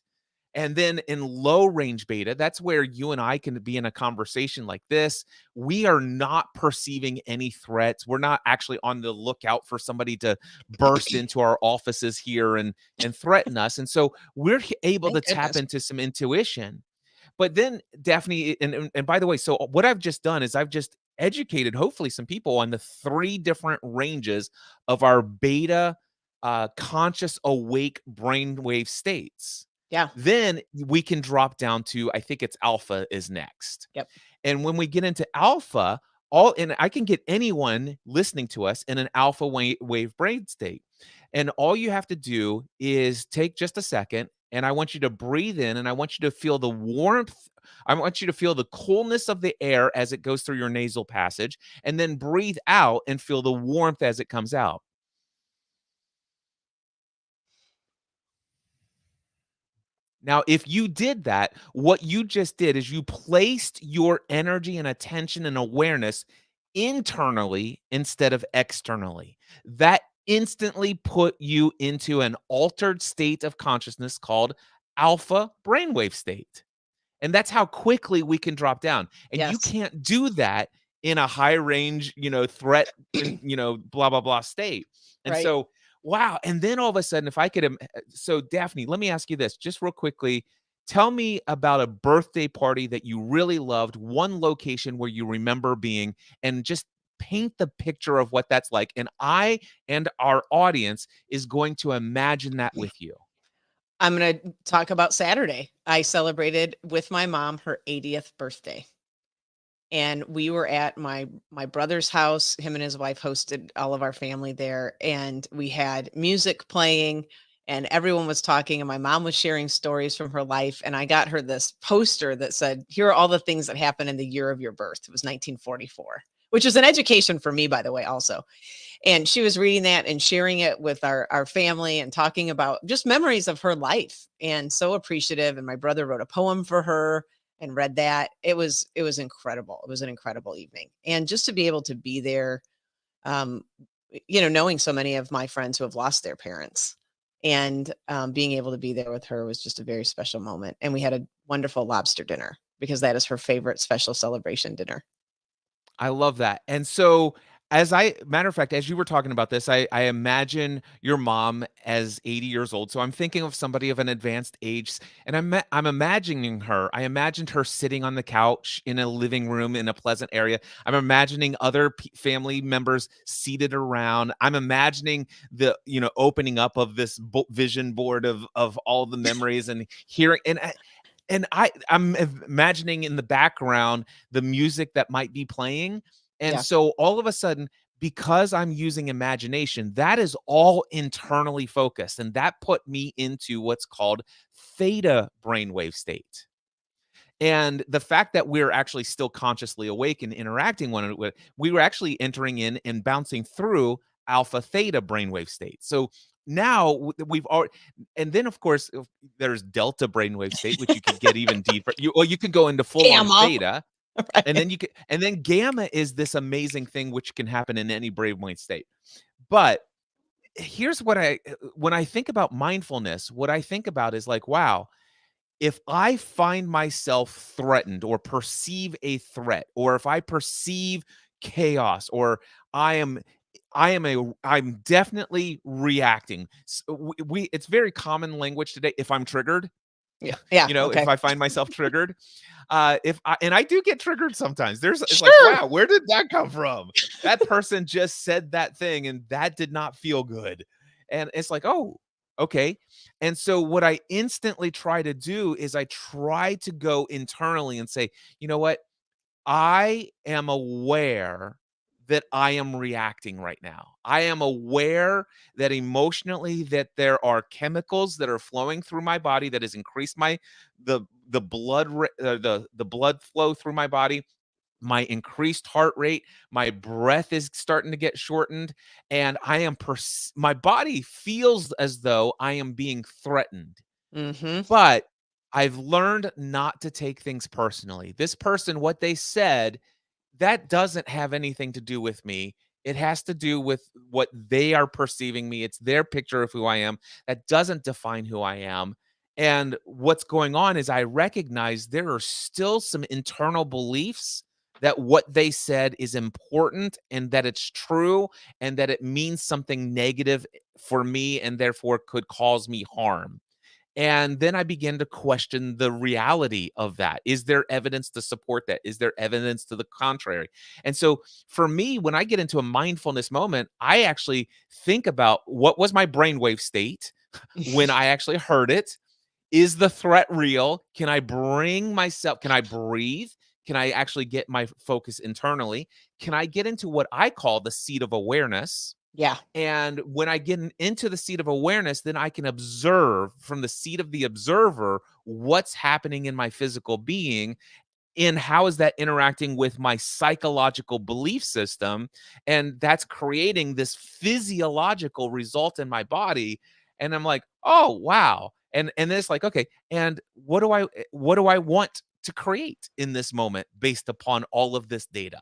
And then in low range beta, that's where you and I can be in a conversation like this. We are not perceiving any threats. We're not actually on the lookout for somebody to burst into our offices here and threaten us. And so we're able to tap into some intuition. But then Daphne, and by the way, so what I've just done is I've just educated, hopefully, some people on the 3 different ranges of our beta conscious awake brainwave states. Yeah. Then we can drop down to, I think it's alpha is next. Yep. And when we get into alpha, and I can get anyone listening to us in an alpha wave brain state. And all you have to do is take just a second, and I want you to breathe in, and I want you to feel the warmth. I want you to feel the coolness of the air as it goes through your nasal passage, and then breathe out and feel the warmth as it comes out. Now, if you did that, what you just did is you placed your energy and attention and awareness internally instead of externally. That instantly put you into an altered state of consciousness called alpha brainwave state. And that's how quickly we can drop down. And you Yes. can't do that in a high range, threat, blah, blah, blah state. And Right. so, wow. And then all of a sudden, if I could, so Daphne, let me ask you this just real quickly. Tell me about a birthday party that you really loved, one location where you remember being, and just paint the picture of what that's like. And I and our audience is going to imagine that with you. I'm going to talk about Saturday. I celebrated with my mom her 80th birthday. And we were at my brother's house. Him and his wife hosted all of our family there, and we had music playing, and everyone was talking, and my mom was sharing stories from her life, and I got her this poster that said, "Here are all the things that happened in the year of your birth." It was 1944, which is an education for me, by the way, also. And she was reading that and sharing it with our family and talking about just memories of her life, and so appreciative. And my brother wrote a poem for her and read that. It was incredible. It was an incredible evening. And just to be able to be there, um, knowing so many of my friends who have lost their parents, and being able to be there with her was just a very special moment. And we had a wonderful lobster dinner because that is her favorite special celebration dinner. I love that. And so, matter of fact, as you were talking about this, I imagine your mom as 80 years old. So I'm thinking of somebody of an advanced age, and I'm imagining her. I imagined her sitting on the couch in a living room in a pleasant area. I'm imagining other family members seated around. I'm imagining the opening up of this vision board of all the memories and hearing and I'm imagining in the background the music that might be playing. And Yeah. so all of a sudden, because I'm using imagination, that is all internally focused. And that put me into what's called theta brainwave state. And the fact that we're actually still consciously awake and interacting we were actually entering in and bouncing through alpha theta brainwave state. So now we've already, and then of course there's delta brainwave state, which you could get even deeper. You could go into full on Gamma. theta, Right. and then gamma is this amazing thing which can happen in any brainwave state. But here's when I think about mindfulness, what I think about is like, wow, if I find myself threatened or perceive a threat, or if I perceive chaos, or I'm definitely reacting. It's very common language today. If I'm triggered, Yeah. Yeah. if Okay. I find myself triggered, and I do get triggered sometimes. It's Sure. like, wow, where did that come from? That person just said that thing, and that did not feel good. And it's like, oh, okay. And so what I instantly try to do is I try to go internally and say, you know what? I am aware that I am reacting right now. I am aware that emotionally that there are chemicals that are flowing through my body that has increased the blood flow through my body, my increased heart rate, my breath is starting to get shortened, and my body feels as though I am being threatened. Mm-hmm. But I've learned not to take things personally. This person, what they said, that doesn't have anything to do with me. It has to do with what they are perceiving me. It's their picture of who I am. That doesn't define who I am. And what's going on is I recognize there are still some internal beliefs that what they said is important and that it's true and that it means something negative for me and therefore could cause me harm. And then I begin to question the reality of that. Is there evidence to support that? Is there evidence to the contrary? And so for me, when I get into a mindfulness moment, I actually think about what was my brainwave state when I actually heard it. Is the threat real? Can I bring myself? Can I breathe? Can I actually get my focus internally? Can I get into what I call the seat of awareness? Yeah. And when I get into the seat of awareness, then I can observe from the seat of the observer what's happening in my physical being and how is that interacting with my psychological belief system. And that's creating this physiological result in my body. And I'm like, oh wow. And then it's like, okay, and what do I want to create in this moment based upon all of this data?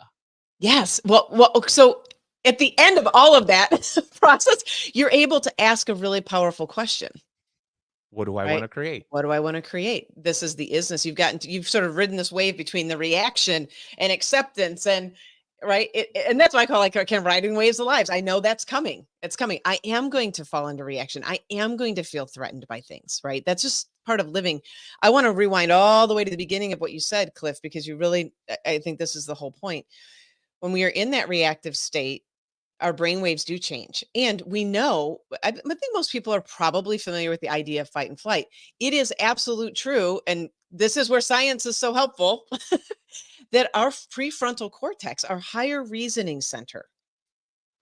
Yes. Well, so at the end of all of that process, you're able to ask a really powerful question, What do I want right? to create? What do I want to create? This is the isness. You've sort of ridden this wave between the reaction and acceptance, and right. And that's why I call like kind of riding waves of lives. I know that's coming. It's coming. I am going to fall into reaction. I am going to feel threatened by things, right? That's just part of living. I want to rewind all the way to the beginning of what you said, Cliff, because I think this is the whole point. When we are in that reactive state, our brain waves do change. And we know, I think most people are probably familiar with the idea of fight and flight. It is absolute true. And this is where science is so helpful that our prefrontal cortex, our higher reasoning center,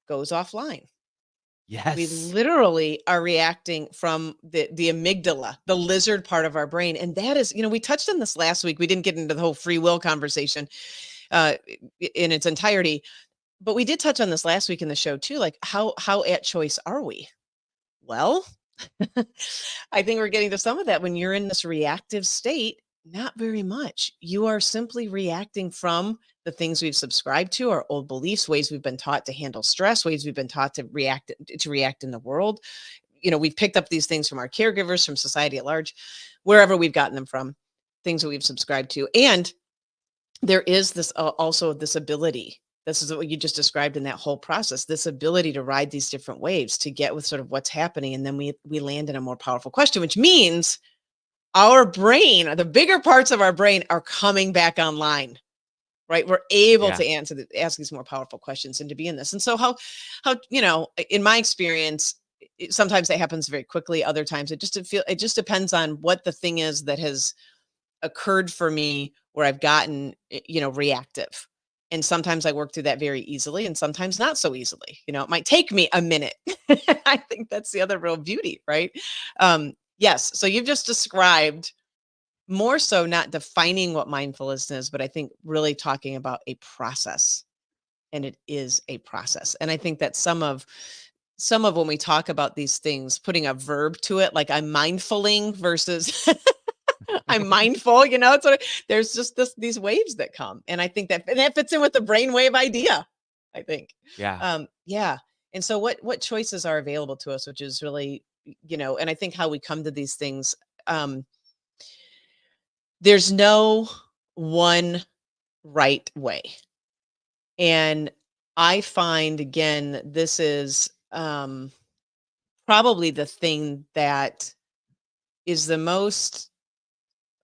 goes offline. We Yes. literally are reacting from the amygdala, the lizard part of our brain. And that is, we touched on this last week. We didn't get into the whole free will conversation in its entirety. But we did touch on this last week in the show too, like how at choice are we? Well, I think we're getting to some of that. When you're in this reactive state, not very much. You are simply reacting from the things we've subscribed to, our old beliefs, ways we've been taught to handle stress, ways we've been taught to react in the world. We've picked up these things from our caregivers, from society at large, wherever we've gotten them from, things that we've subscribed to. And there is this also this ability. This is what you just described in that whole process, this ability to ride these different waves, to get with sort of what's happening. And then we land in a more powerful question, which means our brain, the bigger parts of our brain are coming back online, right? We're able Yeah. to ask these more powerful questions and to be in this. And so how, in my experience, sometimes that happens very quickly. Other times it just depends on what the thing is that has occurred for me where I've gotten, reactive. And sometimes I work through that very easily and sometimes not so easily. It might take me a minute. I think that's the other real beauty, right? Yes. So you've just described more so not defining what mindfulness is, but I think really talking about a process. And it is a process. And I think that some of when we talk about these things, putting a verb to it, like I'm mindfuling versus I'm mindful, there's just these waves that come. And I think that fits in with the brainwave idea, I think. Yeah. Yeah. And so what choices are available to us, which is really, and I think how we come to these things, there's no one right way. And I find, again, this is probably the thing that is the most,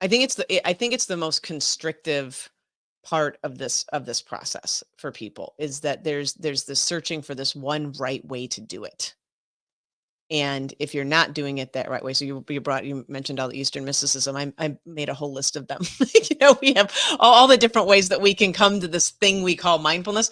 I think it's the most constrictive part of this process for people, is that there's this searching for this one right way to do it. And if you're not doing it that right way, so you mentioned all the Eastern mysticism. I made a whole list of them. We have all the different ways that we can come to this thing we call mindfulness.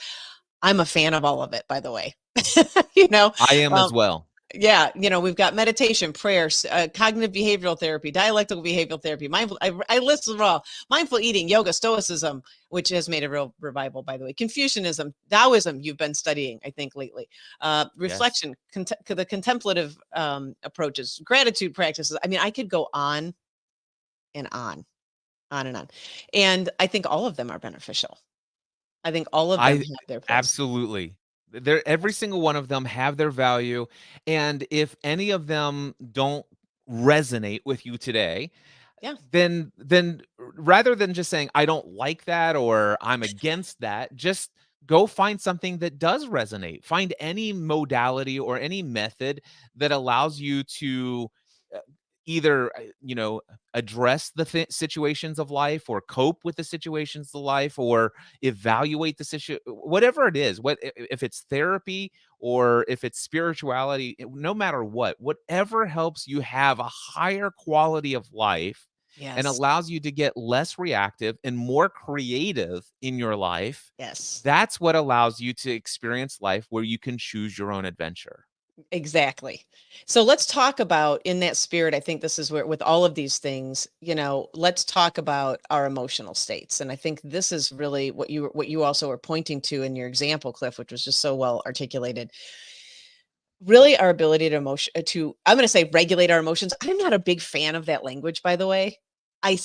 I'm a fan of all of it, by the way. I am as well. Yeah, we've got meditation, prayer, cognitive behavioral therapy, dialectical behavioral therapy, mindful. I list them all. Mindful eating, yoga, stoicism, which has made a real revival, by the way. Confucianism, Taoism, you've been studying, I think, lately. Reflection, the contemplative approaches, gratitude practices. I mean, I could go on and on and on. And I think all of them are beneficial. I think all of them have their place. Absolutely. Every single one of them have their value. And if any of them don't resonate with you today, Yeah. then rather than just saying, I don't like that or I'm against that, just go find something that does resonate. Find any modality or any method that allows you to either address the situations of life, or cope with the situations of life, or evaluate the situation, whatever it is, if it's therapy or if it's spirituality, no matter whatever helps you have a higher quality of life and Yes. allows you to get less reactive and more creative in your life. Yes. That's what allows you to experience life where you can choose your own adventure. Exactly. So let's talk about, in that spirit, I think this is where, with all of these things, let's talk about our emotional states. And I think this is really what you also were pointing to in your example, Cliff, which was just so well articulated. Really, our ability I'm going to say, regulate our emotions. I'm not a big fan of that language, by the way. I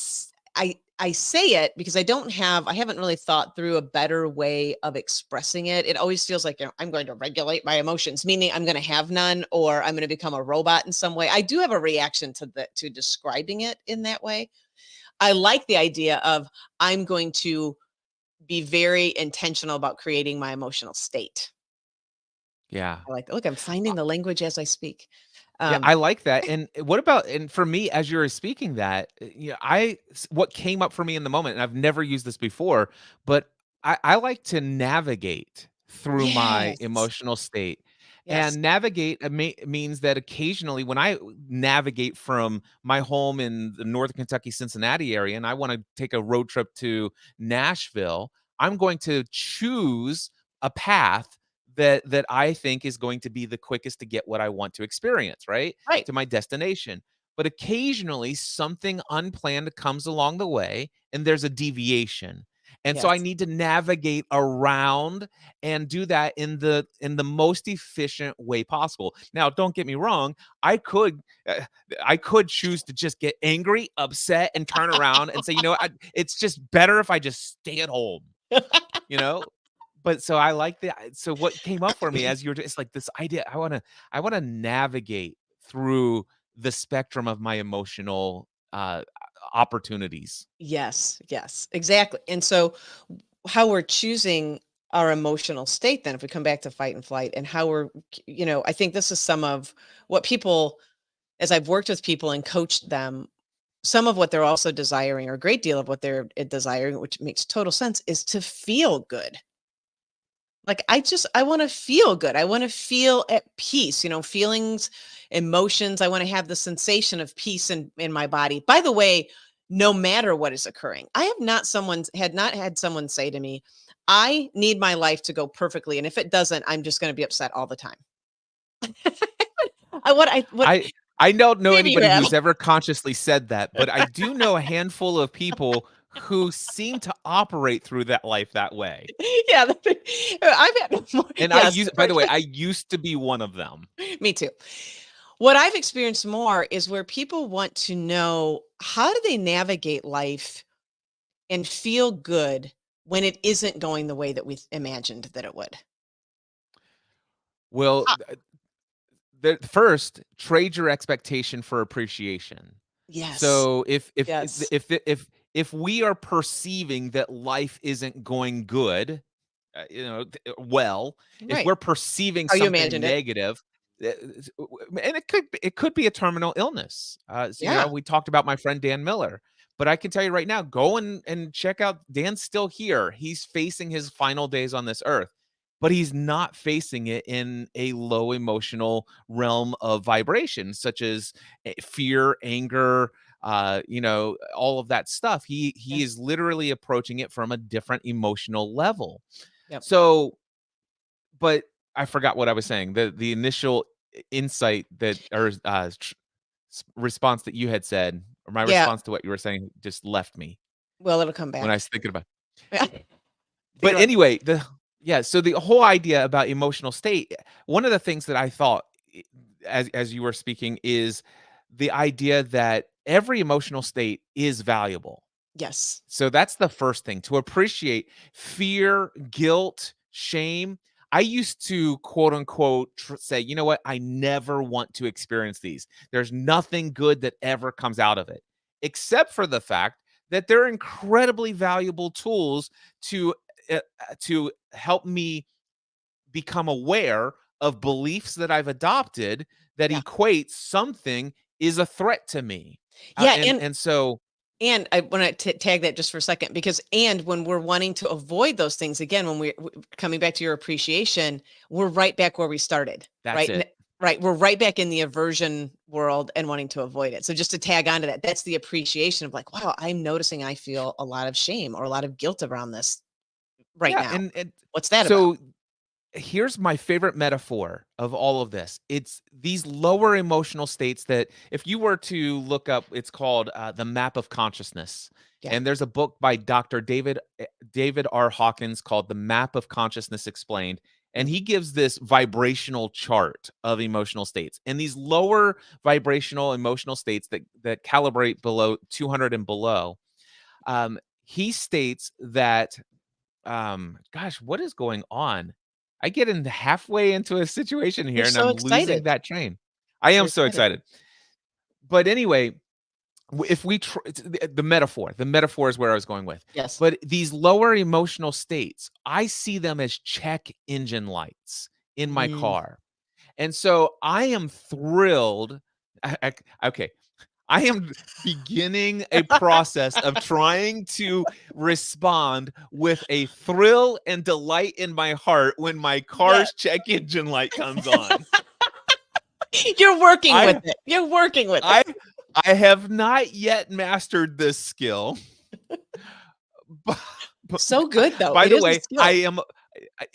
say it because I haven't really thought through a better way of expressing it. It always feels like, I'm going to regulate my emotions, meaning I'm going to have none, or I'm going to become a robot in some way. I do have a reaction to describing it in that way. I like the idea of, I'm going to be very intentional about creating my emotional state. Yeah. I like that. Look, I'm finding the language as I speak. Yeah, Um, I like that. And what about, and for me, as you were speaking that, what came up for me in the moment, and I've never used this before, but I like to navigate through my yes. emotional state. Yes. And navigate means that occasionally when I navigate from my home in the Northern Kentucky, Cincinnati area, and I want to take a road trip to Nashville, I'm going to choose a path that I think is going to be the quickest to get what I want to experience, right? Right. To my destination. But occasionally something unplanned comes along the way and there's a deviation. And so I Yes. need to navigate around and do that in the most efficient way possible. Now, don't get me wrong, uh, I could choose to just get angry, upset, and turn around and say, it's just better if I just stay at home, you know? But so I like that. So what came up for me as you were, it's like this idea. I want to navigate through the spectrum of my emotional opportunities. Yes. Yes. Exactly. And so, how we're choosing our emotional state, then, if we come back to fight and flight, and how I think this is some of what people, as I've worked with people and coached them, some of what they're also desiring, or a great deal of what they're desiring, which makes total sense, is to feel good. Like, I want to feel good. I want to feel at peace, feelings, emotions. I want to have the sensation of peace in my body. By the way, no matter what is occurring, I have not had someone say to me, I need my life to go perfectly. And if it doesn't, I'm just going to be upset all the time. What I don't know maybe you anybody have. who's ever consciously said that, but I do know a handful of people who seem to operate through that life that way. Yeah. I've had more, And yes. by the way, I used to be one of them. Me too. What I've experienced more is where people want to know, how do they navigate life and feel good when it isn't going the way that we imagined that it would. Well, Ah, first, trade your expectation for appreciation. yes. So Yes. if we are perceiving that life isn't going good, well, if Right. we're perceiving How you something imagined it. negative, and it could be a terminal illness. So Yeah. we talked about my friend Dan Miller, but I can tell you right now, go and check out. Dan's still here. He's facing his final days on this earth, but he's not facing it in a low emotional realm of vibration, such as fear, anger, all of that stuff. He Yeah. is literally approaching it from a different emotional level. Yep. So, but I forgot what I was saying. The initial insight that, or response that you had said, or my Yeah. response to what you were saying, just left me Well, it'll come when I back. was thinking about. Yeah. But Thinking about, anyway, so the whole idea about emotional state, one of the things that I thought, as you were speaking, is the idea that every emotional state is valuable. yes. So that's the first thing, to appreciate fear, guilt, shame. I used to, quote unquote, say, you know what? I never want to experience these. There's nothing good that ever comes out of it, except for the fact that they're incredibly valuable tools to to help me become aware of beliefs that I've adopted that Yeah. equate something is a threat to me. Yeah, And so and I want to tag that just for a second, because when we're wanting to avoid those things, again, when we're coming back to your appreciation, we're right back where we started, that's right? it. Right. We're right back in the aversion world and wanting to avoid it. So just to tag onto that, that's the appreciation of like, wow, I'm noticing I feel a lot of shame or a lot of guilt around this right Yeah, now. and What's that about? so here's my favorite metaphor of all of this. It's these lower emotional states that if you were to look up, it's called the map of consciousness. Yeah. And there's a book by Dr. David R. Hawkins called The Map of Consciousness Explained. And Mm. he gives this vibrational chart of emotional states. And these lower vibrational emotional states that calibrate below 200 and below, he states that gosh, what is going on? I get in halfway into a situation You're here and so I'm losing excited. that train. I You're am so excited. excited. But anyway, if we it's the metaphor is where I was going with. Yes. But these lower emotional states, I see them as check engine lights in my Mm. car. And so I am thrilled. Okay, I am beginning a process of trying to respond with a thrill and delight in my heart when my Yeah. car's check engine light comes on. You're working with I it. You're working with I it. I have not yet mastered this skill. But, So good though. by It the is a way, I skill.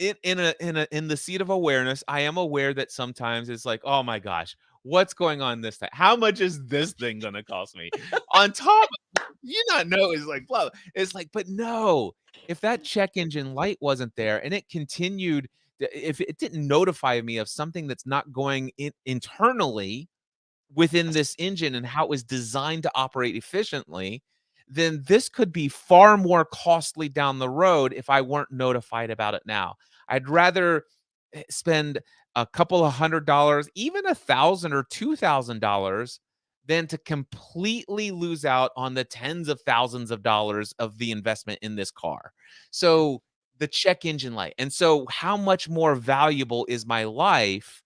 am in the seat of awareness. I am aware that sometimes it's like, oh my gosh, what's going on this time? How much is this thing gonna cost me? On top, you not know is like blah. It's like, but no, if that check engine light wasn't there and it continued, if it didn't notify me of something that's not going in internally within this engine and how it was designed to operate efficiently, then this could be far more costly down the road if I weren't notified about it now. I'd rather spend a couple of $100, even 1,000 or $2,000, than to completely lose out on the tens of thousands of dollars of the investment in this car. So the check engine light. And so how much more valuable is my life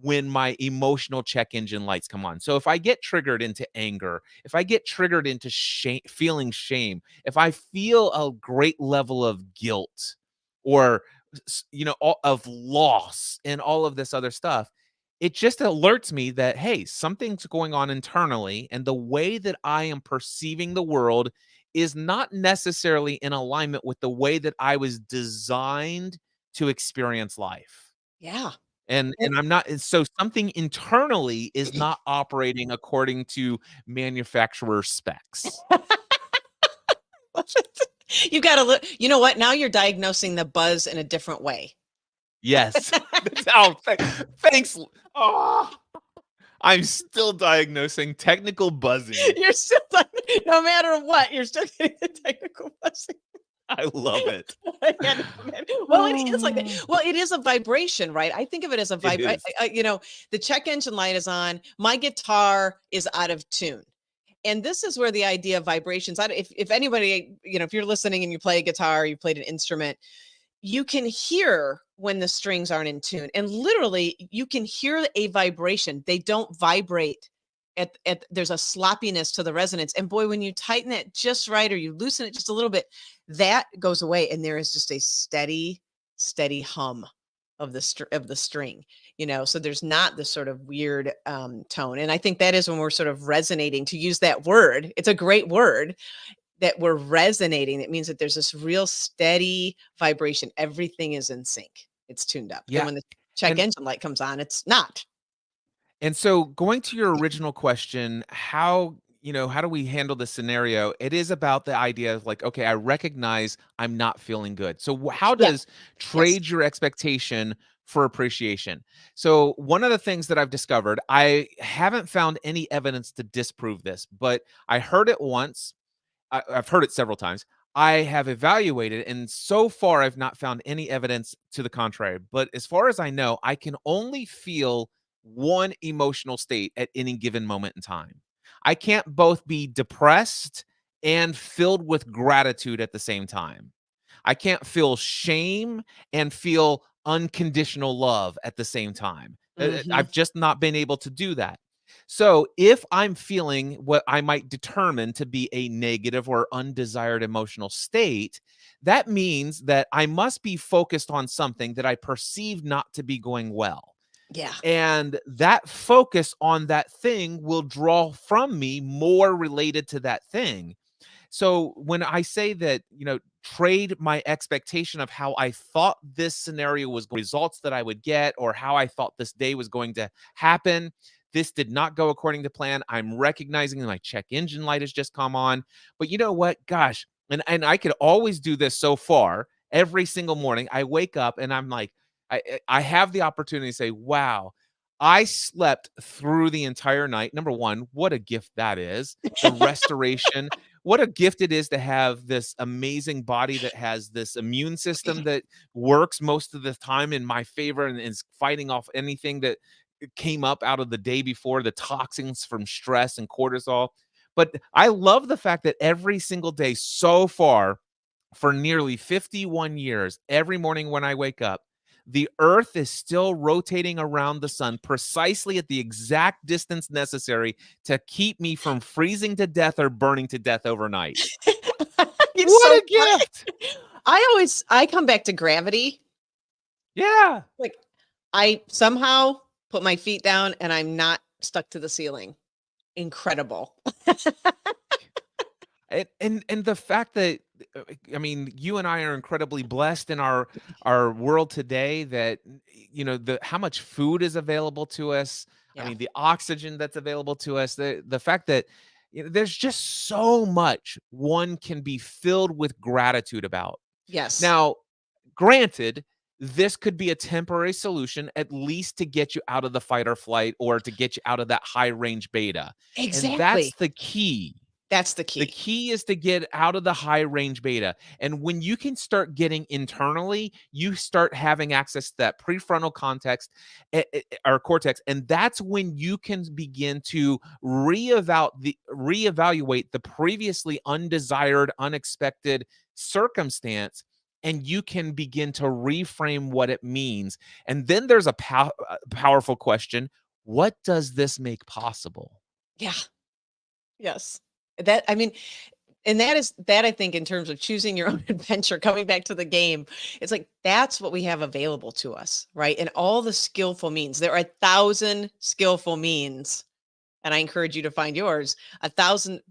when my emotional check engine lights come on? So if I get triggered into anger, if I get triggered into shame, feeling shame, if I feel a great level of guilt or of loss and all of this other stuff, it just alerts me that hey, something's going on internally and the way that I am perceiving the world is not necessarily in alignment with the way that I was designed to experience life. Yeah. And I'm not, and so something internally is not operating according to manufacturer specs. You got to look. You know what? Now you're diagnosing the buzz in a different way. Yes. Oh, thanks. Oh, I'm still diagnosing technical buzzing. You're still, no matter what, you're still getting the technical buzzing. I love it. Well, it is like that. Well, it is a vibration, right? I think of it as a It vibration. is. The check engine light is on. My guitar is out of tune. And this is where the idea of vibrations, if anybody, if you're listening and you play a guitar, you played an instrument, you can hear when the strings aren't in tune. And literally, you can hear a vibration. They don't vibrate at there's a sloppiness to the resonance. And boy, when you tighten it just right or you loosen it just a little bit, that goes away. And there is just a steady, steady hum of the string, so there's not this sort of weird tone. And I think that is when we're sort of resonating, to use that word. It's a great word, that we're resonating. It means that there's this real steady vibration. Everything is in sync. It's tuned up. Yeah. And when the check And engine light comes on, it's not. And so going to your original question, how do we handle this scenario? It is about the idea of like, okay, I recognize I'm not feeling good. So how Yeah. does Yes. trade your expectation for appreciation? So one of the things that I've discovered, I haven't found any evidence to disprove this, but I heard it once. I've heard it several times. I have evaluated, and so far I've not found any evidence to the contrary. But as far as I know, I can only feel one emotional state at any given moment in time. I can't both be depressed and filled with gratitude at the same time. I can't feel shame and feel unconditional love at the same time. Mhm. I've just not been able to do that. So if I'm feeling what I might determine to be a negative or undesired emotional state, that means that I must be focused on something that I perceive not to be going well. Yeah. And that focus on that thing will draw from me more related to that thing. So when I say that, trade my expectation of how I thought this scenario was results that I would get, or how I thought this day was going to happen, this did not go according to plan. I'm recognizing that my check engine light has just come on. But you know what? Gosh, and I could always do this so far. Every single morning, I wake up and I'm like, I have the opportunity to say, wow, I slept through the entire night. Number one, what a gift that is. The restoration, what a gift it is to have this amazing body that has this immune system that works most of the time in my favor and is fighting off anything that came up out of the day before, the toxins from stress and cortisol. But I love the fact that every single day so far, for nearly 51 years, every morning when I wake up, the earth is still rotating around the sun precisely at the exact distance necessary to keep me from freezing to death or burning to death overnight. It's What so a gift. I come back to gravity. Yeah. Like, I somehow put my feet down and I'm not stuck to the ceiling. Incredible. And the fact that I mean, you and I are incredibly blessed in our world today that the how much food is available to us. I Yeah. mean, the oxygen that's available to us, the fact that there's just so much one can be filled with gratitude about. Yes. Now, granted, this could be a temporary solution, at least to get you out of the fight or flight or to get you out of that high range beta. And that's Exactly. the key. That's the The key. key is to get out of the high range beta. And when you can start getting internally, you start having access to that prefrontal context or cortex. And that's when you can begin to reevaluate the previously undesired, unexpected circumstance. And you can begin to reframe what it means. And then there's a powerful question. What does this make possible? Yeah. Yes. That, I mean, and that I think in terms of choosing your own adventure, coming back to the game, it's like that's what we have available to us, right? And all the skillful means. There are 1,000 skillful means, and I encourage you to find yours. 1,000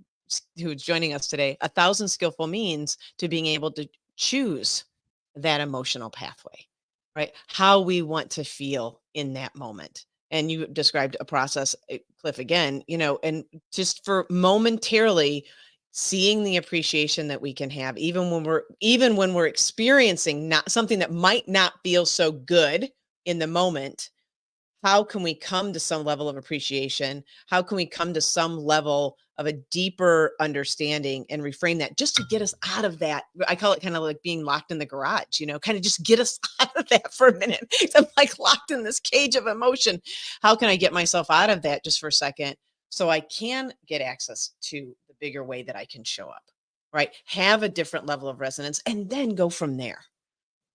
who's joining us today, 1,000 skillful means to being able to choose that emotional pathway, right? How we want to feel in that moment. And you described a process, Cliff, again, and just for momentarily seeing the appreciation that we can have, even when we're experiencing not something that might not feel so good in the moment. How can we come to some level of appreciation? How can we come to some level of a deeper understanding and reframe that just to get us out of that? I call it kind of like being locked in the garage, kind of just get us out of that for a minute. I'm like locked in this cage of emotion. How can I get myself out of that just for a second so I can get access to the bigger way that I can show up, right? Have a different level of resonance and then go from there.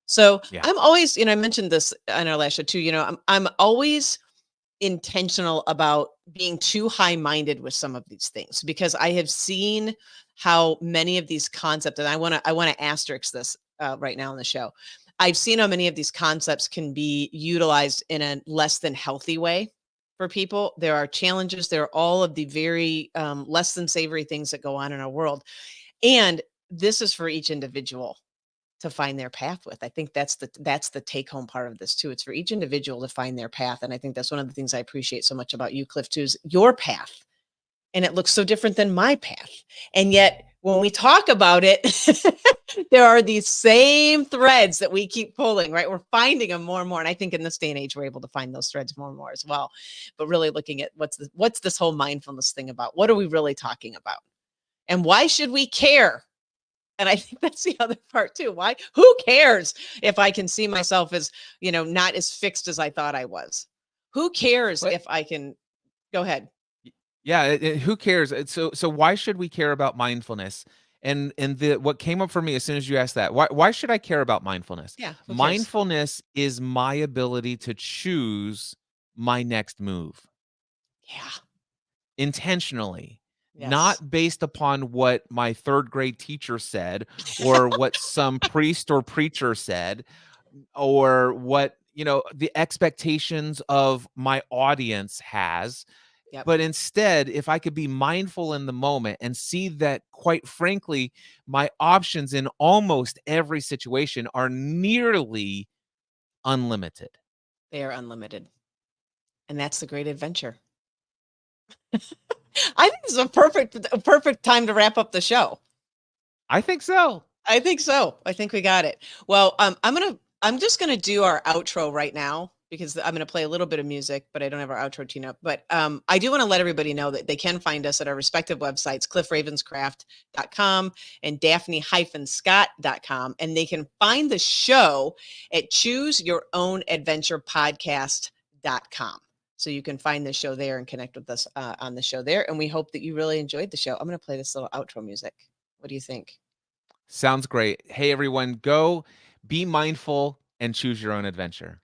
So Yeah. I'm always, I mentioned this on our last show too, I'm always intentional about being too high-minded with some of these things because I have seen how many of these concepts, and I want to asterisk this right now on the show. I've seen how many of these concepts can be utilized in a less than healthy way for people. There are challenges. There are all of the very less than savory things that go on in our world. And this is for each individual to find their path with. I think that's the take home part of this too. It's for each individual to find their path. And I think that's one of the things I appreciate so much about you, Cliff, too, is your path. And it looks so different than my path. And yet when we talk about it, there are these same threads that we keep pulling, right? We're finding them more and more. And I think in this day and age, we're able to find those threads more and more as well. But really looking at what's this whole mindfulness thing about? What are we really talking about? And why should we care? And I think that's the other part too. Why? Who cares if I can see myself as, not as fixed as I thought I was? Who cares But if I can go ahead? yeah, who cares? So why should we care about mindfulness? And what came up for me as soon as you asked that, why should I care about mindfulness? Yeah, who cares? Mindfulness is my ability to choose my next move. Yeah. intentionally, Yes. not based upon what my third grade teacher said or what some priest or preacher said or what, the expectations of my audience has. Yep. But instead, if I could be mindful in the moment and see that, quite frankly, my options in almost every situation are nearly unlimited. They are unlimited. And that's the great adventure. I think this is a perfect time to wrap up the show. I think so. I think so. I think we got it. Well, I'm just gonna do our outro right now because I'm gonna play a little bit of music, but I don't have our outro tune up. But I do want to let everybody know that they can find us at our respective websites, cliffravenscraft.com and daphne-scott.com. And they can find the show at chooseyourownadventurepodcast.com. So you can find the show there and connect with us on the show there. And we hope that you really enjoyed the show. I'm going to play this little outro music. What do you think? Sounds great. Hey, everyone, go be mindful and choose your own adventure.